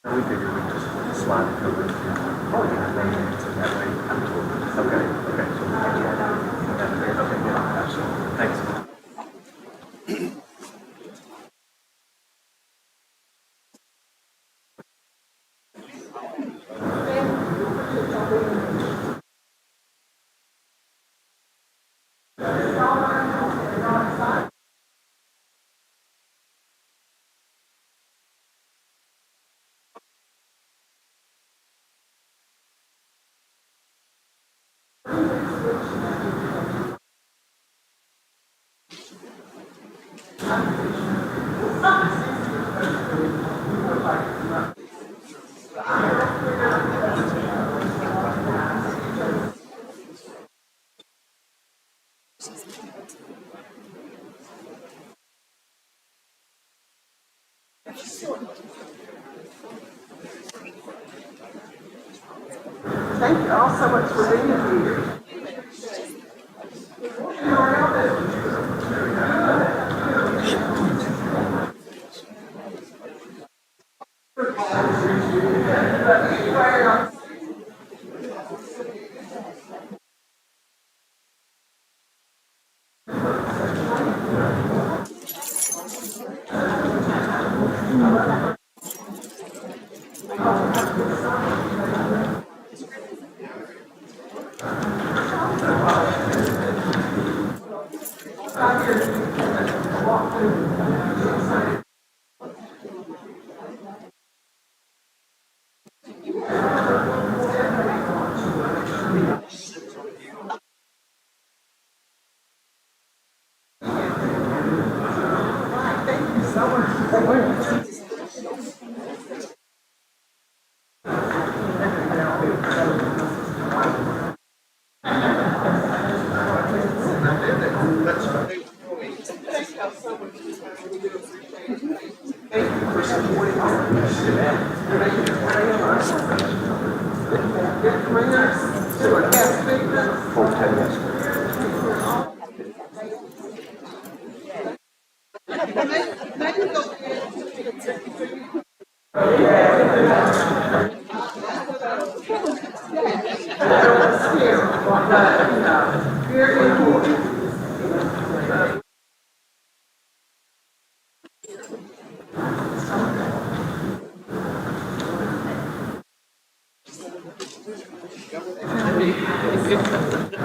We figured we'd just slide it over. Oh, yeah, that way. Okay, okay. Okay, yeah, absolutely. Thanks. Thank you all so much for being here.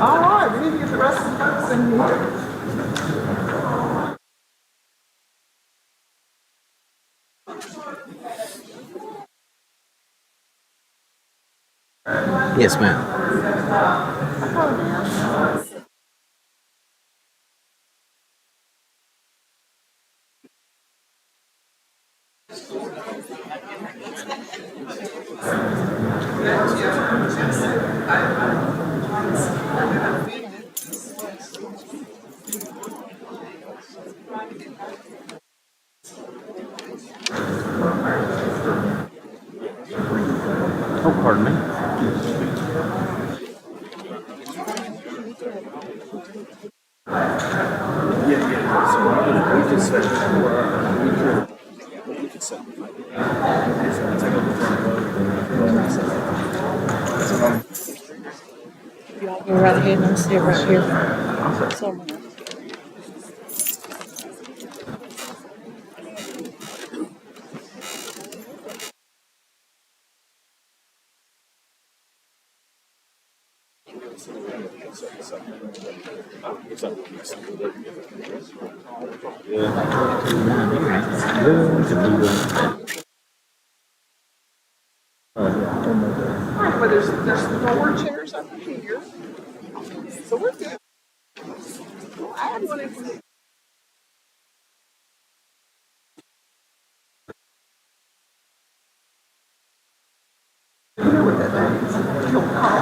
All right, we need to get the rest of the folks in here. Yes, ma'am. Oh, pardon me. Y'all go right ahead and I'm sit right here. Somewhere. Right, but there's 4 chairs up here. So we're good. I had one in. You know what that means? You'll call.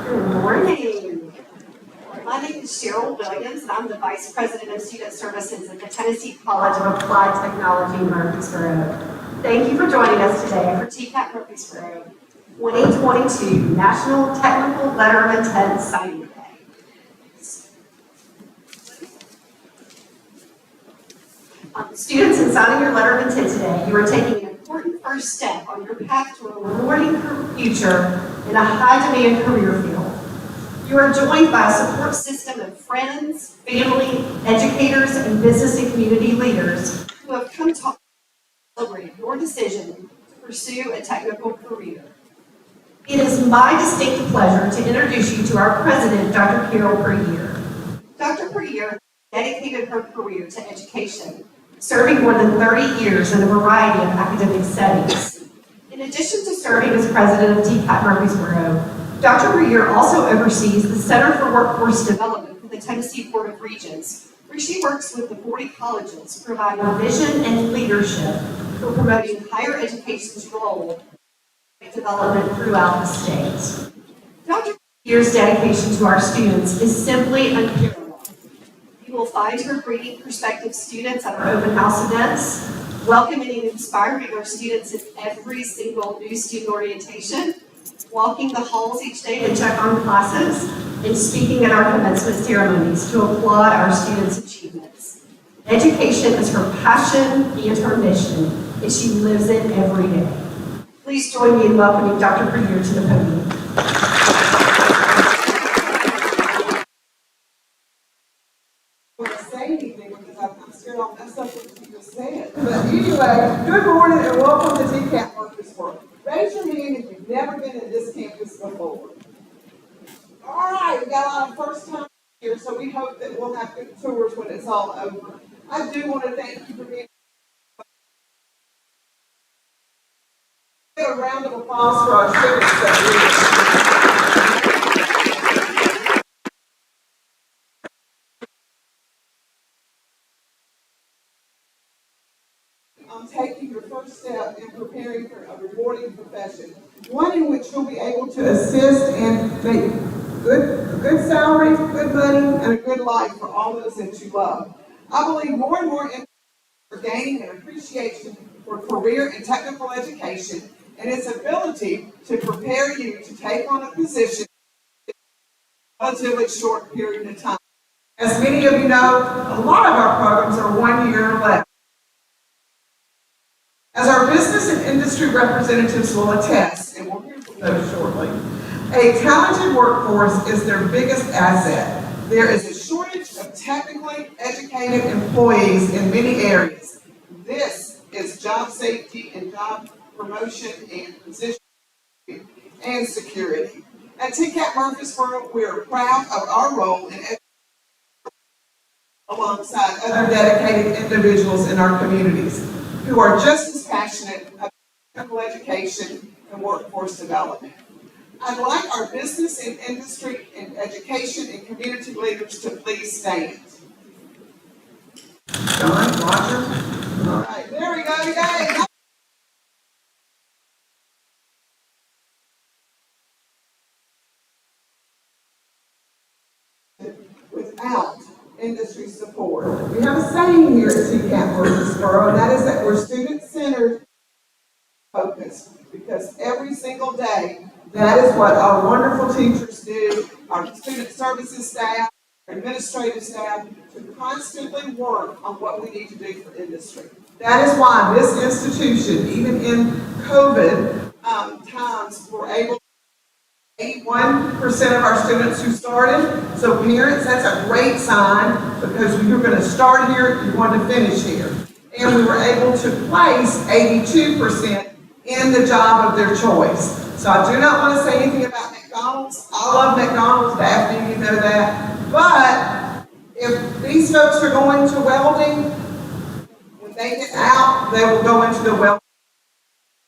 Good morning. My name is Cheryl Williams, and I'm the Vice President of Student Services at the Tennessee College of Applied Technology in Murfreesboro. Thank you for joining us today for TCAT Murfreesboro 2022 National Technical Letter of Intent Signing Day. Students, in signing your letter of intent today, you are taking an important first first step on your path to a rewarding future in a high-demand career field. You are joined by a support system of friends, family, educators, and business and community leaders who have come to celebrate your decision to pursue a technical career. It is my distinct pleasure to introduce you to our president, Dr. Carol Perrier. Dr. Perrier dedicated her career to education, serving more than 30 years in a variety of academic settings. In addition to serving as president of TCAT Murfreesboro, Dr. Perrier also oversees the Center for Workforce Development for the Tennessee Board of Regents, where she works with the 40 colleges, providing vision and leadership for promoting higher education's role in development throughout the state. Dr. Perrier's dedication to our students is simply unparalleled. You will find her bringing prospective students at our open house events, welcoming and inspiring our students in every single new student orientation, walking the halls each day to check on classes, and speaking at our commencement ceremonies to applaud our students' achievements. Education is her passion and her mission, and she lives it every day. Please join me in welcoming Dr. Perrier to the podium. I don't want to say anything because I'm scared I'll mess up what you just said. But anyway, good morning and welcome to TCAT Murfreesboro. Raise your hand if you've never been in this campus before. All right, we got a lot of first time here, so we hope that we'll have good tours when it's all over. I do want to thank you for being. Give a round of applause for our students taking your first step in preparing for a rewarding profession, one in which you'll be able to assist and make a good salary, good money, and a good life for all those that you love. I believe more and more are gaining an appreciation for career and technical education and its ability to prepare you to take on a position in a relatively short period of time. As many of you know, a lot of our programs are 1 year or less. As our business and industry representatives will attest, and we'll hear from those shortly, a talented workforce is their biggest asset. There is a shortage of technically educated employees in many areas. This is job safety and job promotion and position and security. At TCAT Murfreesboro, we are proud of our role in education alongside other dedicated individuals in our communities who are just as passionate about technical education and workforce development. I'd like our business and industry and education and community leaders to please stand. John, Roger. All right, there we go, yay! Without industry support. We have a saying here at TCAT Murfreesboro, and that is that we're student-centered focused, because every single day, that is what our wonderful teachers do, our student services staff, our administrative staff, to constantly work on what we need to do for industry. That is why this institution, even in COVID times, we're able 81% of our students who started. So parents, that's a great sign, because you're going to start here, you want to finish here. And we were able to place 82% in the job of their choice. So I do not want to say anything about McDonald's. I love McDonald's, Daphne, you know that. But if these folks are going to welding, when they get out, they will go into the welding.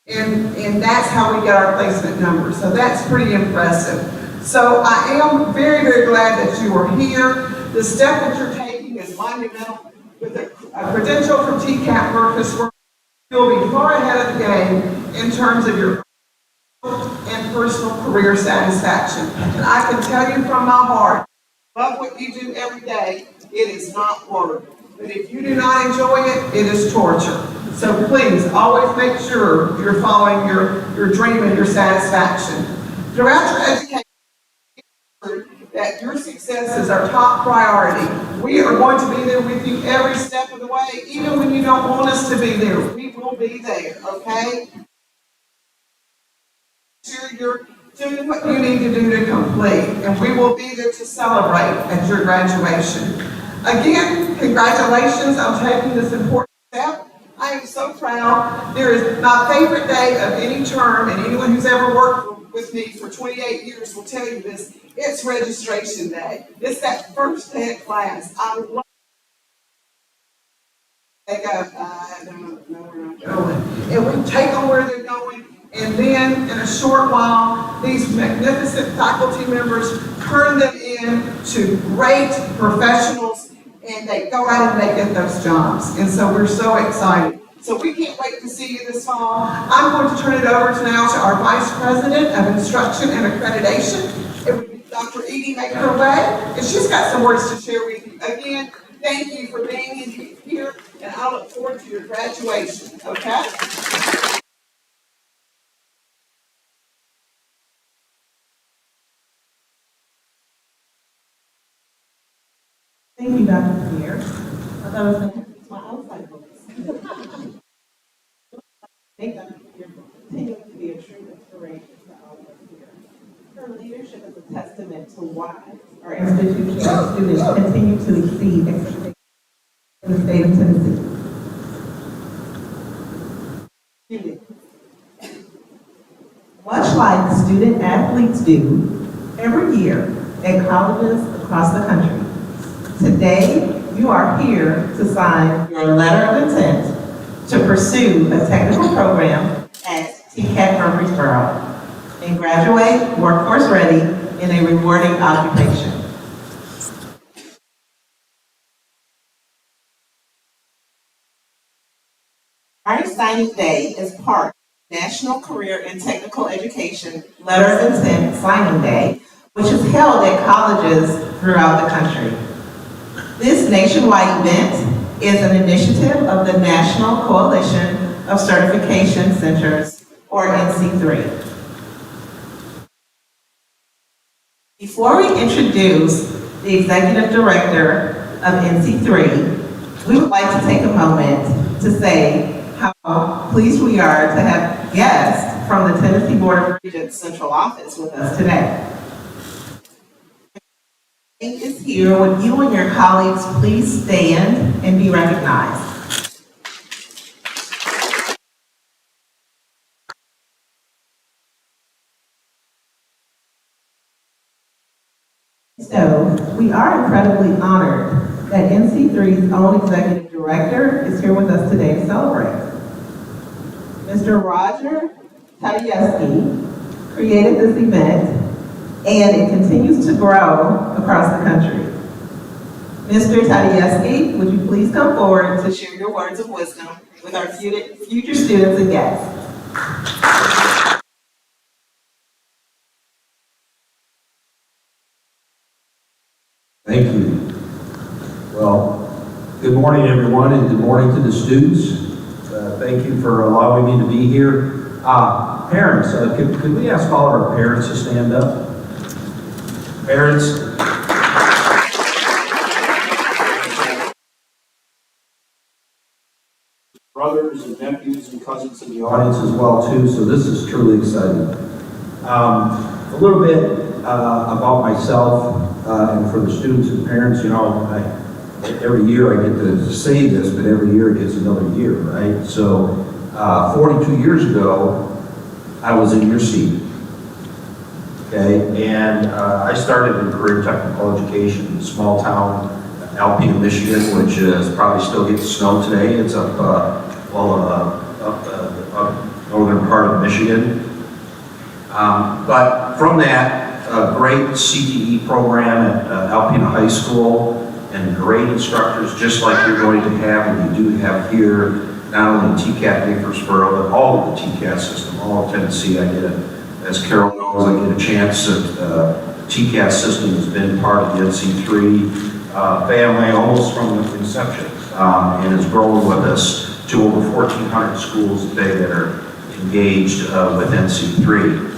And that's how we get our placement numbers. So that's pretty impressive. So I am very, very glad that you are here. The step that you're taking is monumental. With a credential from TCAT Murfreesboro, you'll be far ahead of the game in terms of your and personal career satisfaction. And I can tell you from my heart, love what you do every day, it is not work. But if you do not enjoy it, it is torture. So please, always make sure you're following your dream and your satisfaction. Throughout your education, that your success is our top priority. We are going to be there with you every step of the way, even when you don't want us to be there. We will be there, okay? sure you're doing what you need to do to complete, and we will be there to celebrate at your graduation. Again, congratulations on taking this important step. I am so proud. There is my favorite day of any term, and anyone who's ever worked with me for 28 years will tell you this. It's registration day. It's that first day of class. I love they go, I don't know where I'm going. And we take them where they're going, and then in a short while, these magnificent faculty members turn them into great professionals, and they go out and they get those jobs. And so we're so excited. So we can't wait to see you this fall. I'm going to turn it over now to our Vice President of Instruction and Accreditation. It would be Dr. Edie Make-Her-Way, and she's got some words to share with you. Again, thank you for being here, and I look forward to your graduation, okay? Thank you, Dr. Pierre. I thought I was going to use my outside voice. Thank Dr. Pierre for continuing to be a true inspiration to all of us here. Her leadership is a testament to why our institution and students continue to exceed expectations in the state of Tennessee. Much like student athletes do every year at colleges across the country, today, you are here to sign your letter of intent to pursue a technical program at TCAT Murfreesboro and graduate workforce ready in a rewarding occupation. Our signing day is part of National Career and Technical Education Letter of Intent Signing Day, which is held at colleges throughout the country. This nationwide event is an initiative of the National Coalition of Certification Centers, or NC3. Before we introduce the Executive Director of NC3, we would like to take a moment to say how pleased we are to have guests from the Tennessee Board of Regents Central Office with us today. Is here. Would you and your colleagues please stand and be recognized? So, we are incredibly honored that NC3's own executive director is here with us today to celebrate. Mr. Roger Tadejewski created this event, and it continues to grow across the country. Mr. Tadejewski, would you please come forward to share your words of wisdom with our future students and guests? Thank you. Well, good morning, everyone, and good morning to the students. Thank you for allowing me to be here. Parents, could we ask all of our parents to stand up? Parents. Brothers and nephews and cousins in the audience as well, too, so this is truly exciting. A little bit about myself and for the students and parents. You know, every year I get to say this, but every year it gets another year, right? So 42 years ago, I was in your seat, okay? And I started in career technical education in a small town, Alpena, Michigan, which is probably still getting snow today. It's up northern part of Michigan. But from that, a great CTE program at Alpena High School, and great instructors just like you're going to have, and you do have here, not only TCAT Murfreesboro, but all of the TCAT system, all of Tennessee. I get it, as Carol knows, I get a chance that TCAT system has been part of the NC3 family almost from the inception, and is growing with us to over 1,400 schools today that are engaged with NC3.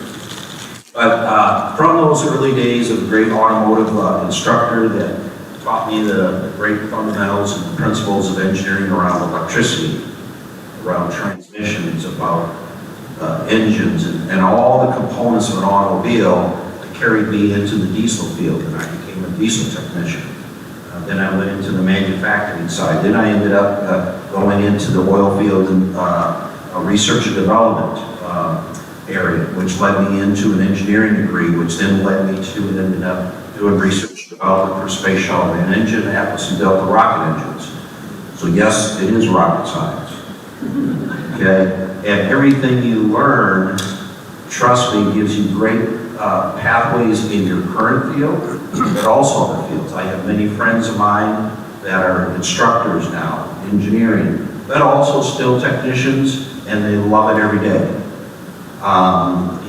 But from those early days of a great automotive instructor that taught me the great fundamentals and principles of engineering around electricity, around transmissions, about engines and all the components of an automobile that carried me into the diesel field, and I became a diesel technician. Then I went into the manufacturing side. Then I ended up going into the oil field and research and development area, which led me into an engineering degree, which then led me to and ended up doing research and development for space shuttle and engine, Atlas and Delta rocket engines. So yes, it is rocket science. Okay, and everything you learn, trust me, gives you great pathways in your current field, but also other fields. I have many friends of mine that are instructors now, engineering, but also still technicians, and they love it every day.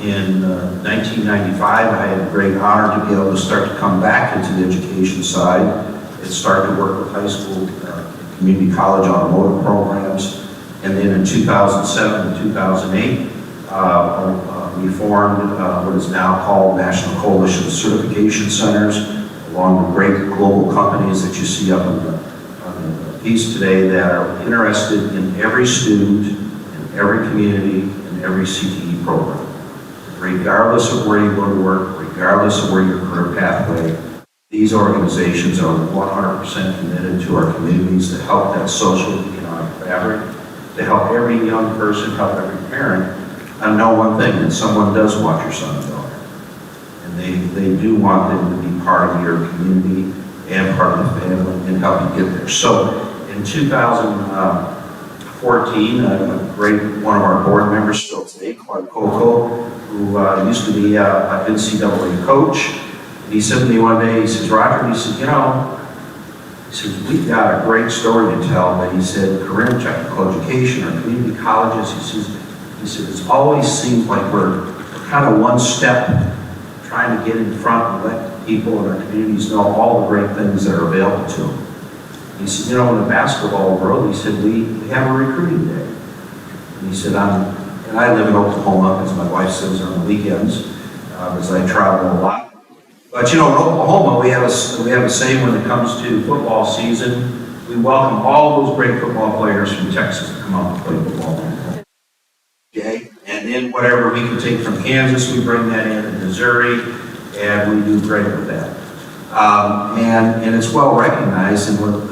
In 1995, I had the great honor to be able to start to come back into the education side and start to work with high school, community college automotive programs. And then in 2007 and 2008, we formed what is now called National Coalition of Certification Centers, along with great global companies that you see up on the piece today that are interested in every student, in every community, in every CTE program. Regardless of where you go to work, regardless of where your career pathway, these organizations are 100% committed to our communities to help that social economic fabric, to help every young person, help every parent. I know one thing, that someone does want your son and daughter. And they do want them to be part of your community and part of the family and help you get there. So in 2014, one of our board members still today, Clark Coco, who used to be an NCAA coach, and he said to me one day, he says, Roger, he said, he says, we've got a great story to tell, but he said, career and technical education or community colleges, he said, it's always seems like we're kind of one step trying to get in front and let people in our communities know all the great things that are available to them. He said, in the basketball world, he said, we have a recruiting day. And he said, and I live in Oklahoma, as my wife says, on the weekends, because I travel a lot. But in Oklahoma, we have a saying when it comes to football season, we welcome all those great football players from Texas to come out and play football. Okay, and then whatever we can take from Kansas, we bring that in Missouri, and we do great with that. And it's well recognized, and what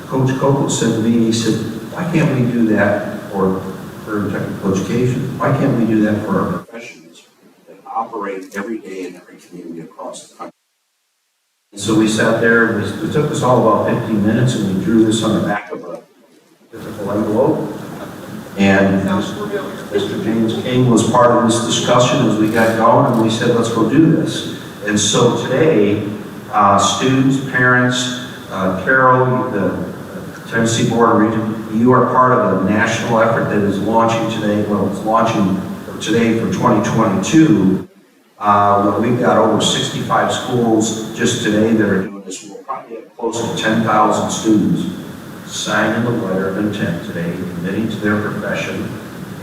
Coach Coco said to me, he said, why can't we do that for technical education? Why can't we do that for our professionals that operate every day in every community across the country? And so we sat there, and it took us all about 15 minutes, and we drew this on the back of a typical envelope. And Mr. James King was part of this discussion as we got going, and we said, let's go do this. And so today, students, parents, Carol, the Tennessee Board of Regents, you are part of a national effort that is launching today. Well, it's launching today for 2022. We've got over 65 schools just today that are doing this. We'll probably have close to 10,000 students signing the letter of intent today, committing to their profession,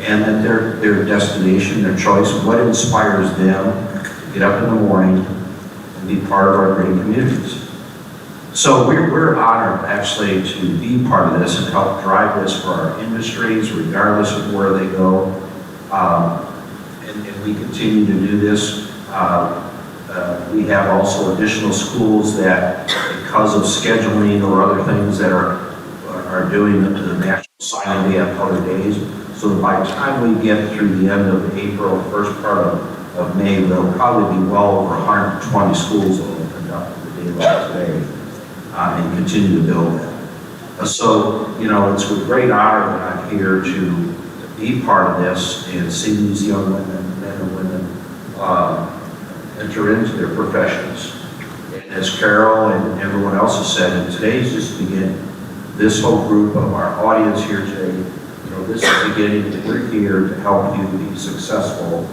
and that their destination, their choice, what inspires them to get up in the morning and be part of our great communities. So we're honored actually to be part of this and help drive this for our industries, regardless of where they go. And we continue to do this. We have also additional schools that, because of scheduling or other things that are doing the National Signing Day on other days, so that by the time we get through the end of April, first part of May, there'll probably be well over 120 schools that will conduct the day like today and continue to build that. So, it's with great honor that I'm here to be part of this and see these young men and women enter into their professions. And as Carol and everyone else has said, today's just the beginning. This whole group of our audience here today, this is the beginning, and we're here to help you be successful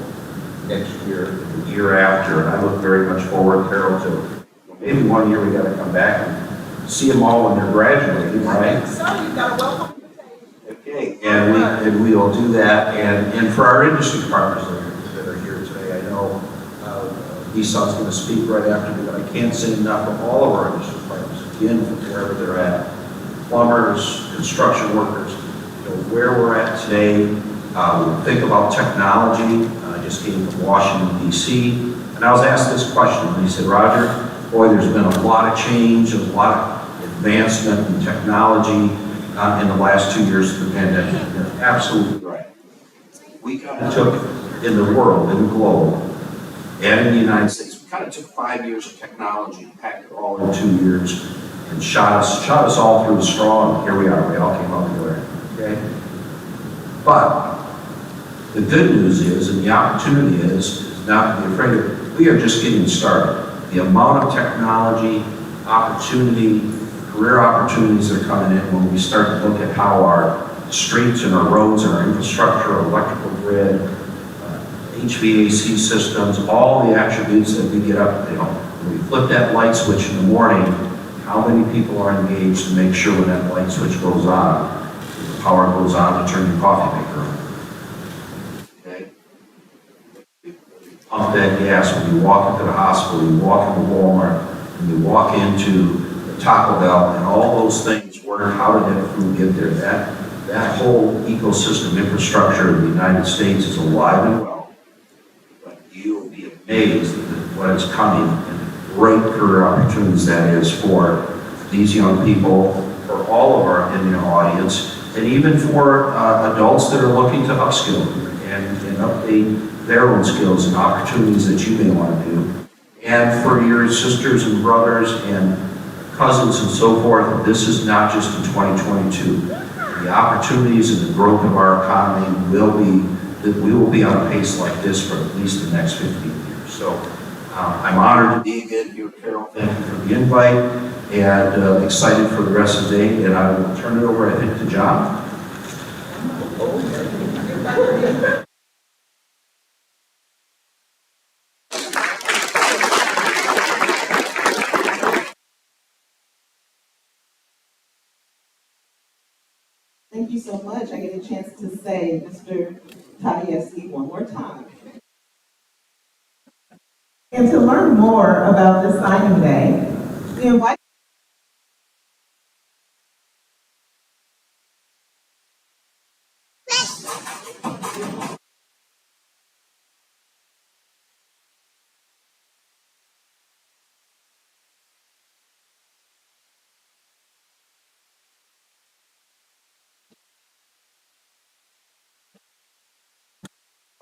next year, the year after. And I look very much forward, Carol, to maybe one year we got to come back and see them all when they're graduating, right? So you've got a welcome. Okay, and we will do that. And for our industry partners that are here today, I know Esau's going to speak right after me, but I can't say enough of all of our industry partners, again, from wherever they're at. Plumbers, construction workers, where we're at today, think about technology. I just came from Washington, D.C., and I was asked this question, and he said, Roger, boy, there's been a lot of change, a lot of advancement in technology in the last 2 years of the pandemic. You're absolutely right. We kind of took, in the world, in the globe, and in the United States, we kind of took 5 years of technology, packed it all in 2 years, and shot us all through the straw, and here we are. We all came out together. Okay? But the good news is, and the opportunity is not to be afraid of it, we are just getting started. The amount of technology, opportunity, career opportunities that are coming in when we start to look at how our streets and our roads and our infrastructure, our electrical grid, HVAC systems, all the attributes that we get up, when we flip that light switch in the morning, how many people are engaged to make sure when that light switch goes on, the power goes on to turn your coffee maker on. Okay? Pump that gas when you walk into the hospital, you walk into Walmart, and you walk into the Taco Bell, and all those things work. How did that food get there? That whole ecosystem infrastructure in the United States is alive and well. But you'll be amazed at what is coming and the great career opportunities that is for these young people, for all of our in the audience, and even for adults that are looking to upskill and update their own skills and opportunities that you may want to do. And for your sisters and brothers and cousins and so forth, this is not just in 2022. The opportunities and the growth of our economy we will be on a pace like this for at least the next 15 years. So I'm honored to be again here, Carol. Thank you for the invite, and excited for the rest of the day. And I will turn it over, I think, to John. Thank you so much. I get a chance to say Mr. Tadieski one more time. And to learn more about this signing day, we invite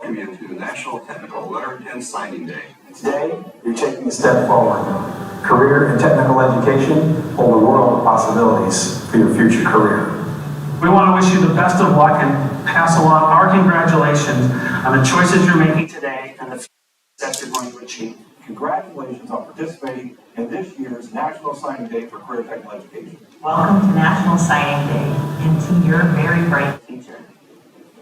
you to National Technical Letter 10 Signing Day. Today, you're taking a step forward. Career and technical education hold a world of possibilities for your future career. We want to wish you the best of luck and pass along our congratulations on the choices you're making today and the steps you're going to achieve. Congratulations on participating in this year's National Signing Day for Career Technical Education. Welcome to National Signing Day and to your very bright future.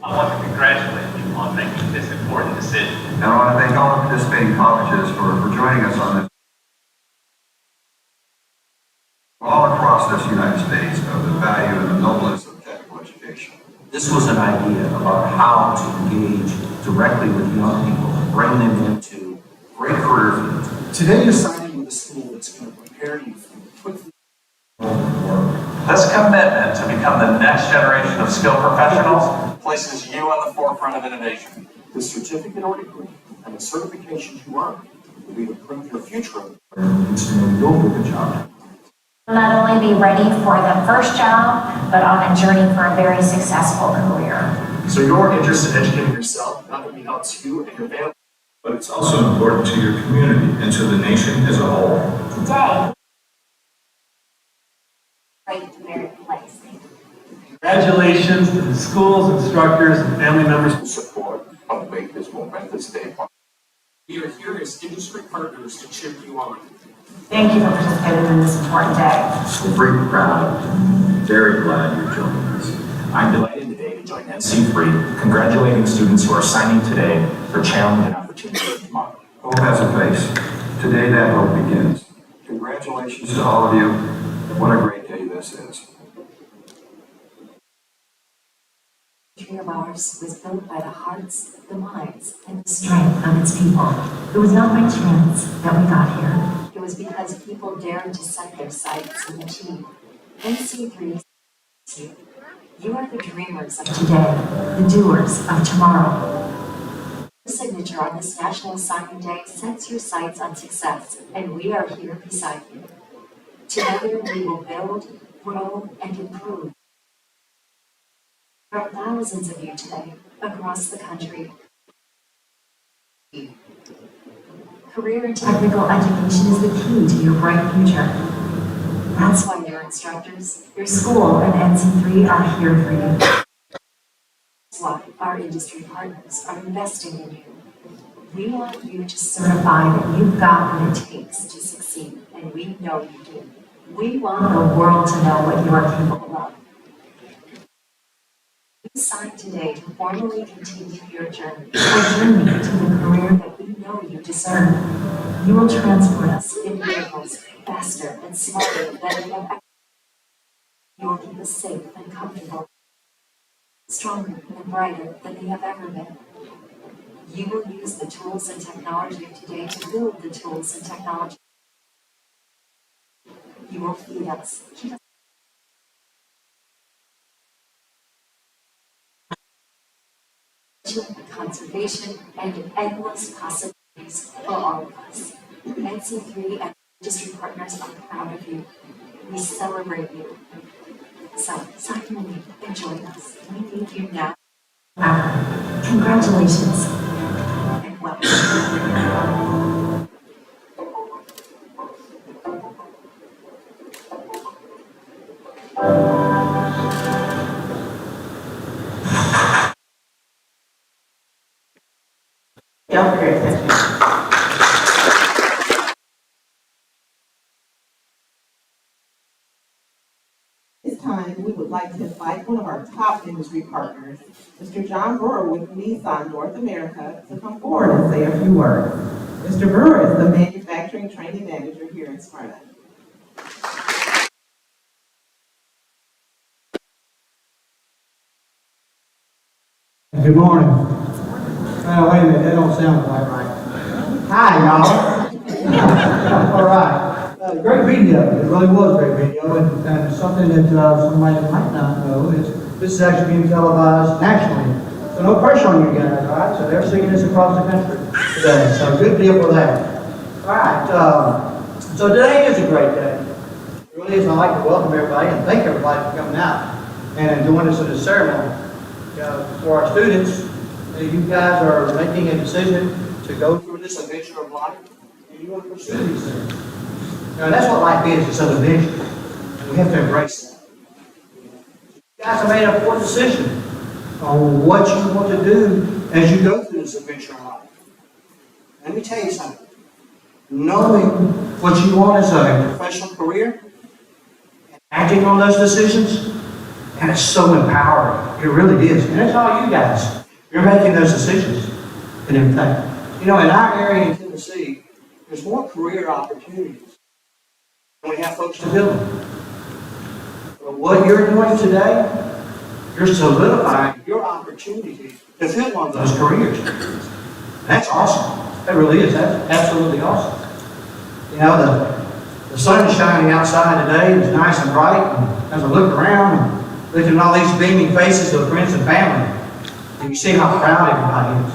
I want to congratulate you on making this important decision. And I want to thank all the participating colleges for joining us on this. All across this United States of the value and the nobleness of technical education. This was an idea about how to engage directly with young people and bring them into great career fields. Today, you're signing with a school that's going to prepare you for quickly. This commitment to become the next generation of skilled professionals places you on the forefront of innovation. The certificate or degree and the certifications you earn will be to prove your future. You'll do a good job. Not only be ready for the first job, but on a journey for a very successful career. So your interest in educating yourself not only helps you and your family, but it's also important to your community and to the nation as a whole. Today, great American place. Congratulations to the schools, instructors, and family members who support help make this momentous day possible. We are here as industry partners to cheer you on. Thank you for participating in this important day. We're very proud and very glad you're joining us. I'm delighted today to join NC3, congratulating students who are signing today for challenge and opportunity tomorrow. Hope has a face. Today that hope begins. Congratulations To all of you, what a great day this is. Country of ours was built by the hearts, the minds, and the strength of its people. It was not by chance that we got here. It was because people dared to set their sights and achieve. NC3 You are the dreamers of today, the doers of tomorrow. Your signature on this National Signing Day sets your sights on success, and we are here beside you. Together, we will build, grow, and improve. There are thousands of you today across the country. Career and technical education is the key to your bright future. That's why your instructors, your school, and NC3 are here for you. That's why our industry partners are investing in you. We want you to certify that you've got what it takes to succeed, and we know you do. We want the world to know what you are capable of. You signed today to formally continue your journey, a journey to the career that we know you deserve. You will transport us in vehicles faster and smarter than we have ever. You will keep us safe and comfortable, stronger and brighter than we have ever been. You will use the tools and technology of today to build the tools and technology. You will feed us, keep us conservation, and endless possibilities for all of us. NC3 and industry partners are proud of you. We celebrate you. So, sign your name and join us. We need you now. Congratulations and welcome. Y'all for your attention. This time, we would like to invite one of our top industry partners, Mr. John Brewer with Nissan North America, to come forward and say a few words. Mr. Brewer is the Manufacturing Training Manager here in Smyrna. Good morning. Wait a minute, that don't sound quite right. Hi, y'all. All right. Great video. It really was a great video, and something that somebody might not know is this is actually being televised nationally. So no pressure on you guys, all right? So they're seeing this across the country today. So good deal for that. All right. So today is a great day. It really is. I'd like to welcome everybody and thank everybody for coming out and joining us in this ceremony. For our students, you guys are making a decision to go through this adventure of life, and you want to pursue these things. Now, that's what life is, it's an adventure, and we have to embrace that. You guys have made an important decision on what you want to do as you go through this adventure of life. Let me tell you something. Knowing what you want as a professional career, and acting on those decisions, and it's so empowering. It really is. And it's all you guys. You're making those decisions and everything. You know, in our area in Tennessee, there's more career opportunities than we have folks to build them. But what you're doing today, you're solidifying your opportunity to fill one of those careers. That's awesome. That really is. That's absolutely awesome. You know, the sun is shining outside today. It's nice and bright. And as I look around and looking at all these beaming faces of friends and family, and you see how proud everybody is.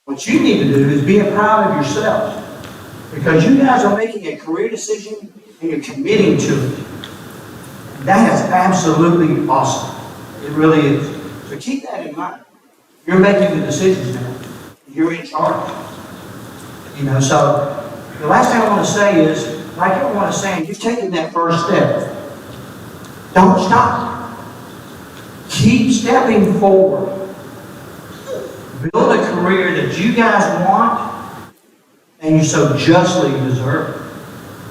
What you need to do is be proud of yourselves, because you guys are making a career decision and you're committing to it. That is absolutely awesome. It really is. So keep that in mind. You're making the decisions now. You're in charge. You know, so the last thing I want to say is, like everyone is saying, you've taken that first step. Don't stop. Keep stepping forward. Build a career that you guys want and you so justly deserve.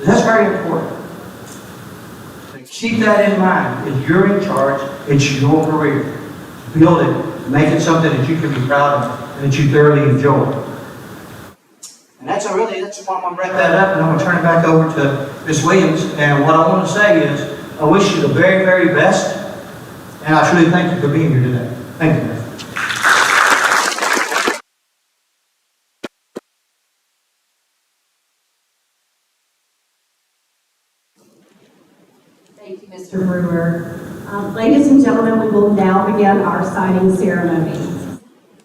That's very important. So keep that in mind. If you're in charge, it's your career. Build it. Make it something that you can be proud of and that you thoroughly enjoy. And that's why I'm going to wrap that up, and I'm going to turn it back over to Ms. Williams. And what I want to say is, I wish you the very, very best. And I truly thank you for being here today. Thank you. Thank you, Mr. Brewer. Ladies and gentlemen, we will now begin our signing ceremony.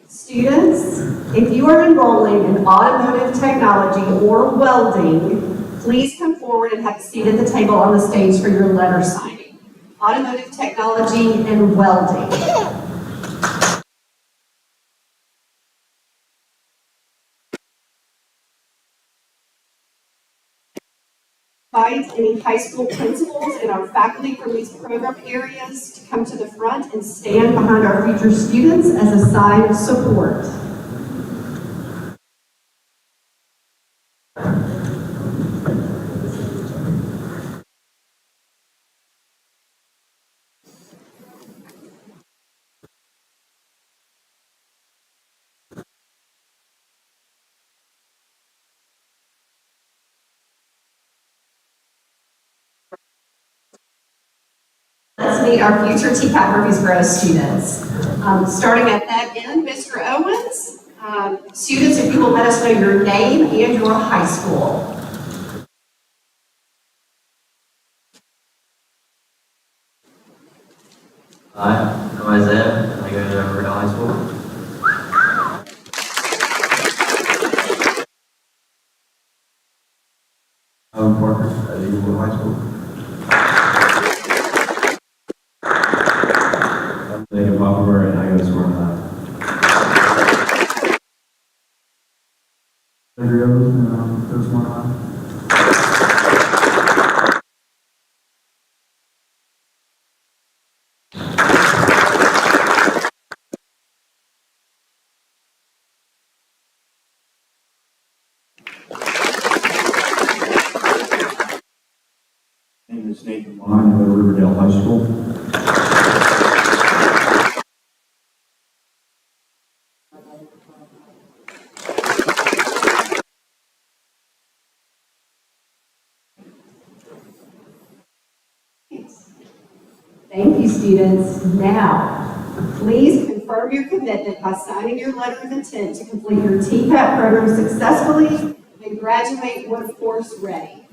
Students, if you are enrolling in automotive technology or welding, please come forward and have a seat at the table on the stage for your letter signing. Automotive technology and welding. Invite any high school principals and our faculty from these program areas to come to the front and stand behind our future students as a sign of support. Let's meet our future TCAT Murfreesboro students. Starting at that end, Mr. Owens. Students, if you will let us know your name and your high school. Hi, I'm Isaiah, and I go to Murfreesboro High School. I'm Parker at Eagle High School. I'm Jacob Hopper, and I go to Smart High. Andrew Evans, and I go to Smart High. My name is Nathan Line, I go to Riverdale High School. Thank you, students. Now, please confirm your commitment by signing your letter of intent to complete your TCAT program successfully and graduate workforce ready.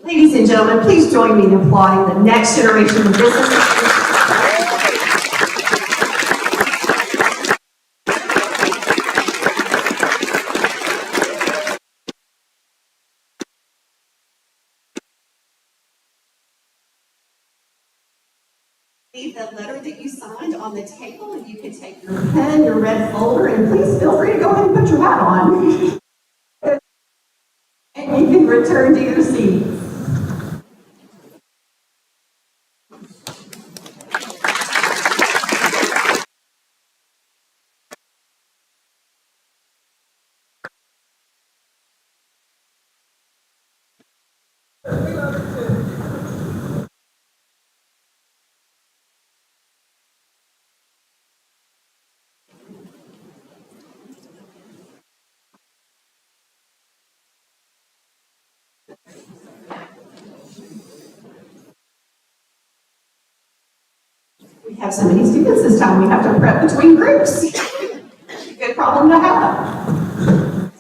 Ladies and gentlemen, please join me in applauding the next generation of business leaders. Leave the letter that you signed on the table, and you can take your pen, your red folder, and please feel free to go ahead and put your hat on. And you can return to your seats. We have so many students this time, we have to prep between groups. Good problem to have.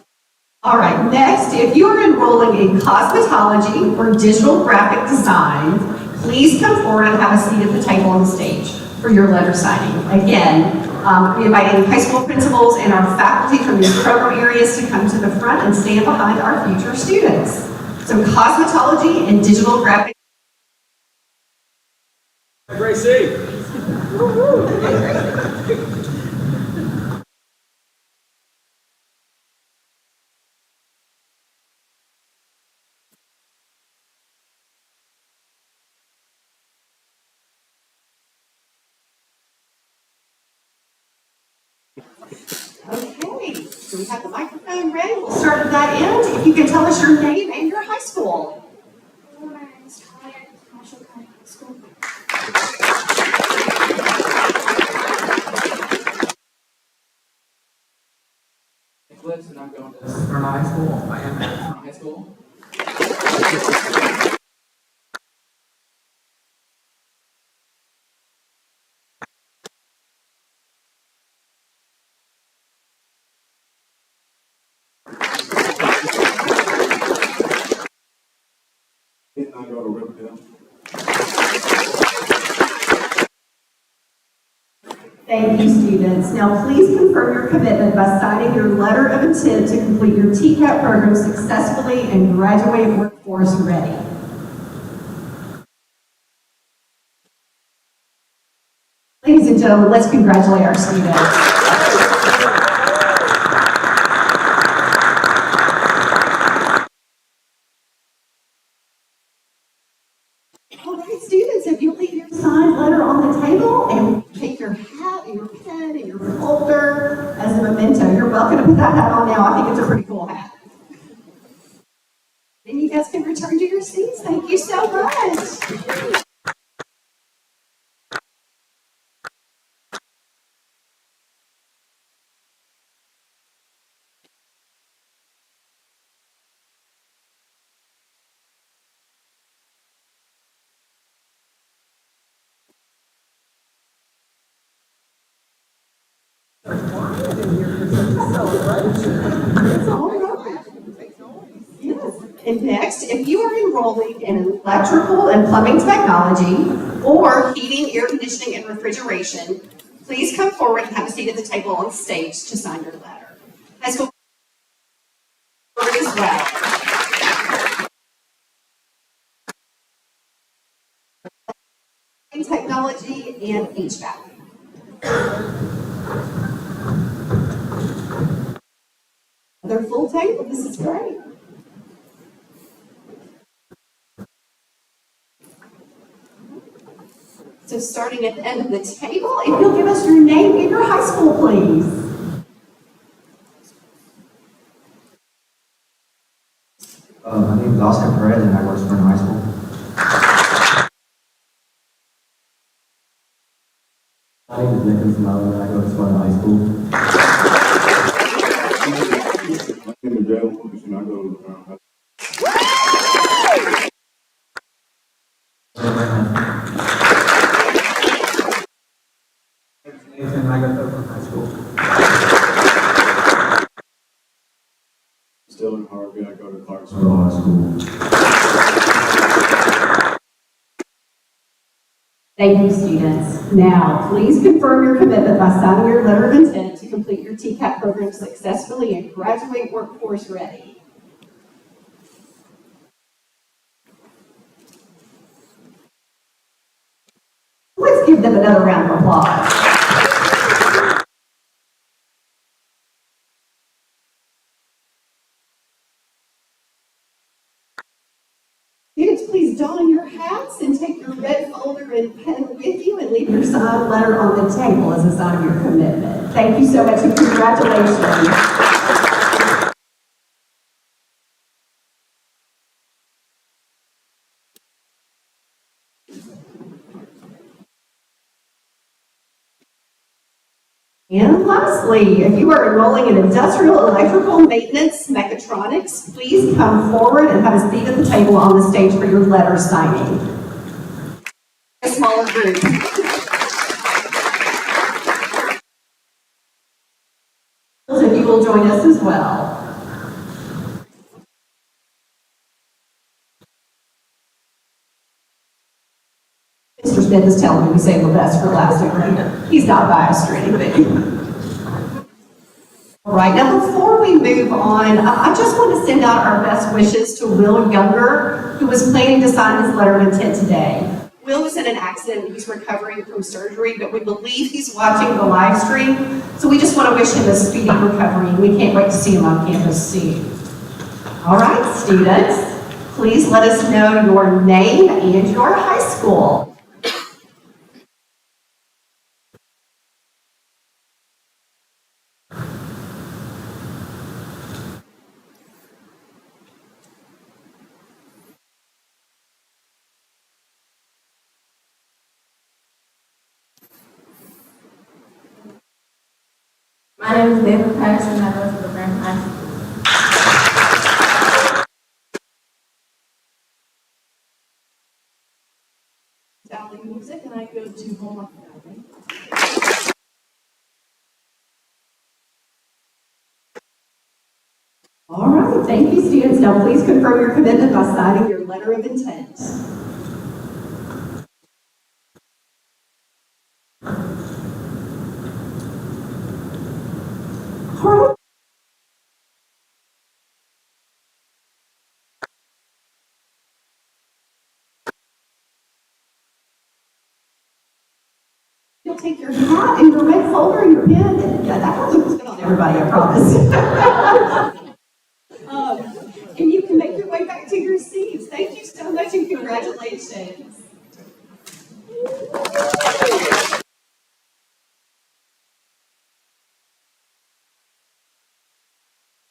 All right, next, if you are enrolling in cosmetology or digital graphic design, please come forward and have a seat at the table on the stage for your letter signing. Again, we invite any high school principals and our faculty from these program areas to come to the front and stand behind our future students. So cosmetology and digital graphic. Gracie. Okay, so we have the microphone ready. We'll start at that end. If you can tell us your name and your high school. Hello, my name is Tyler at Marshall County High School. Nicholas, and I'm going to Smyrna High School. I am at Smyrna High School. and I go to Riverdale. Thank you, students. Now, please confirm your commitment by signing your letter of intent to complete your TCAT program successfully and graduate workforce ready. Ladies and gentlemen, let's congratulate our students. All right, students, if you leave your signed letter on the table and take your hat and your pen and your folder as a memento, you're welcome to put that hat on now. I think it's a pretty cool hat. Then you guys can return to your seats. Thank you so much. Yes. And next, if you are enrolling in electrical and plumbing technology or heating, air conditioning, and refrigeration, please come forward and have a seat at the table on stage to sign your letter. High school forward as well. Technology and HVAC. Another full table, this is great. So starting at the end of the table, if you'll give us your name and your high school, please. My name is Oscar Perez and I go to Smyrna High School. My name is Nicholas Malone and I go to Smyrna High School. My name is Jalen Lucas and I go to High School. Nathan, I go to Oakland High School. Still in Harvey, I go to Clarksville High School. Thank you, students. Now, please confirm your commitment by signing your letter of intent to complete your TCAT program successfully and graduate workforce ready. Let's give them another round of applause. Students, please don your hats and take your red folder and pen with you and leave your signed letter on the table as a sign of your commitment. Thank you so much and congratulations. And lastly, if you are enrolling in industrial electrical maintenance mechatronics, please come forward and have a seat at the table on the stage for your letter signing. A smaller group. If you will join us as well. Mr. Smith is telling me we saved the best for last agreement. He's not biased or anything. All right, now before we move on, I just want to send out our best wishes to Will Younger, who was planning to sign his letter of intent today. Will was in an accident, he's recovering from surgery, but we believe he's watching the live stream, so we just want to wish him a speedy recovery. We can't wait to see him on campus soon. All right, students, please let us know your name and your high school. My name is David Patterson and I go to the Grand High School. Valley Music and I go to Home Valley. All right, Thank you, students. Now please confirm your commitment by signing your letter of intent. You'll take your hat and your red folder and your pen, and yeah, that one looks good on everybody, I promise. And you can make your way back to your seats. Thank you so much and congratulations.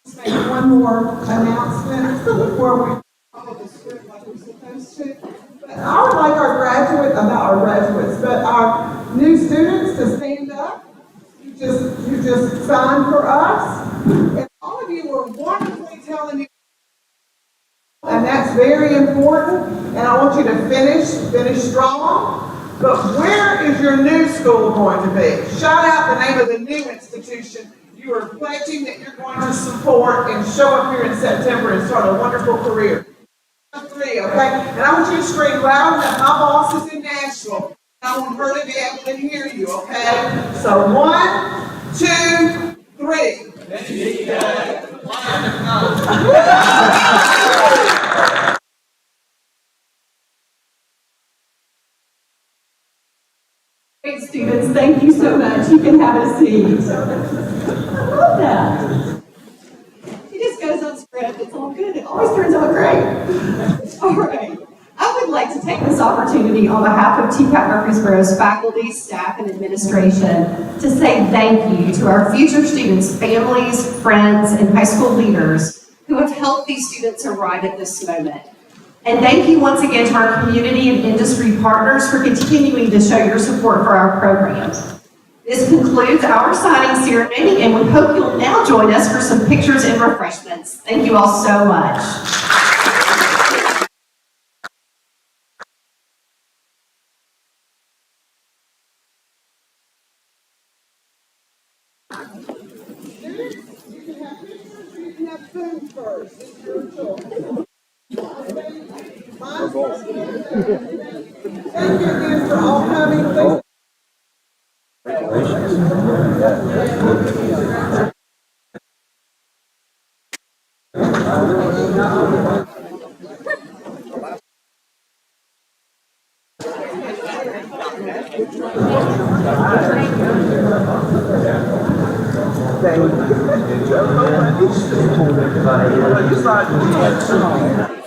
Let's make one more announcement before we follow the script like we're supposed to. But I would like our new students to stand up. You just signed for us. And all of you were wonderfully telling me, and that's very important. And I want you to finish strong. But where is your new school going to be? Shout out the name of the new institution you are pledging that you're going to support and show up here in September and start a wonderful career. 3, okay? And I want you to scream loud enough. My boss is in Nashville. I want her to be able to hear you, okay? So 1, 2, 3. Great students, thank you so much. You can have a seat. I love that. She just goes on script. It's all good. It always turns out great. All right. I would like to take this opportunity on behalf of TCAT Murfreesboro's faculty, staff, and administration to say thank you to our future students, families, friends, and high school leaders who have helped these students arrive at this moment. And thank you once again to our community and industry partners for continuing to show your support for our programs. This concludes our signing ceremony, and we hope you'll now join us for some pictures and refreshments. Thank you all so much. You can have food first. It's your choice. Thank you again for all coming. Please. Thank you.